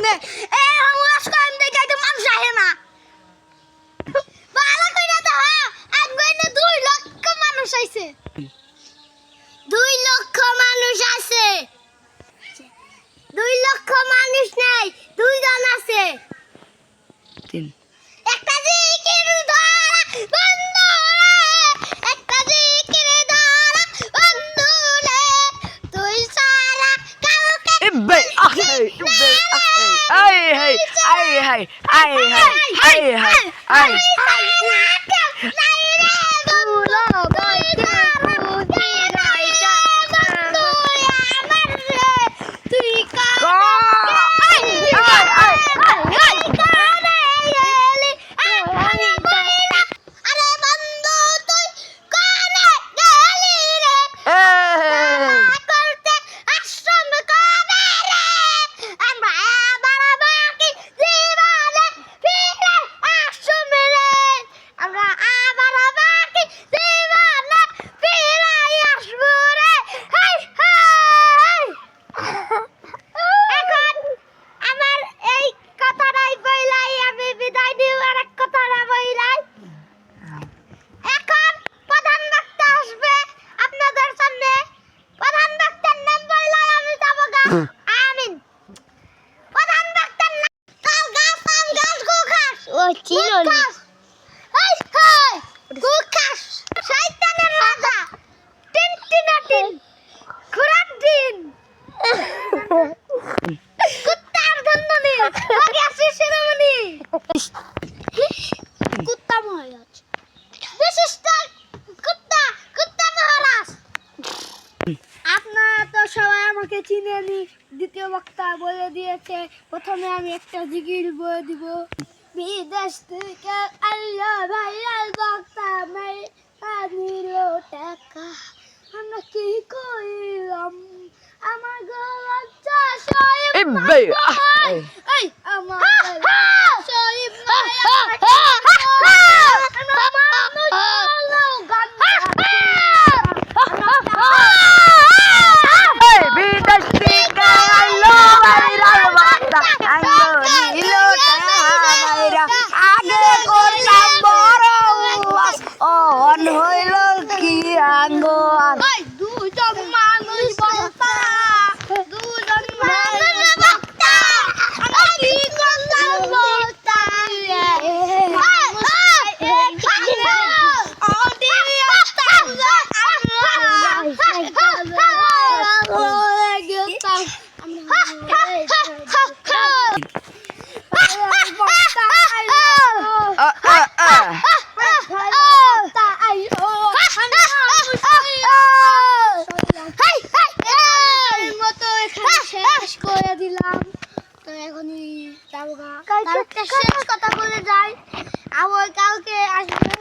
নে এ ওয়াশ করেন দেখাই তো মানুষ আহে না ভালো কইরা তো আজ গইনে 2 লক্ষ মানুষ আইছে 2 লক্ষ মানুষ আছে 2 লক্ষ মানুষ নাই 2 জন আছে 3 একটা জিকির ধরা বন্ধু রে একটা জিকির ধরা বন্ধু রে তুই সারা কাউকে ইবে আহে ইবে আহে আই হাই আই হাই আই হাই আই হাই নাই রে বন্ধু বইটা বুঝি রাইটা বন্ধু আমার রে তুই আমিন প্রধান ডাক্তার না তাল গাছ গোখাস ও চিনল হাই হাই গোখাস শয়তানের রাজা টিন খুরাক দিন কুত্তার ধন্যনি আগে আসিস সেনামনি কুত্তা মহারাজ বিশিষ্ট কুত্তা মহারাজ আপনারা তো সবাই আমাকে চিনেনি দ্বিতীয় বক্তা বলে দিয়েছে প্রথমে আমি একটা জিকির বলে দিব বিদেশ থেকে আল্লাহ ভাইরাল বক্তা নিল টাকা আমরা কি কইলাম আমার গলাটা শোয়ে ইবে এই আমার শেষ কথা বলে যাই আবার কালকে আসবে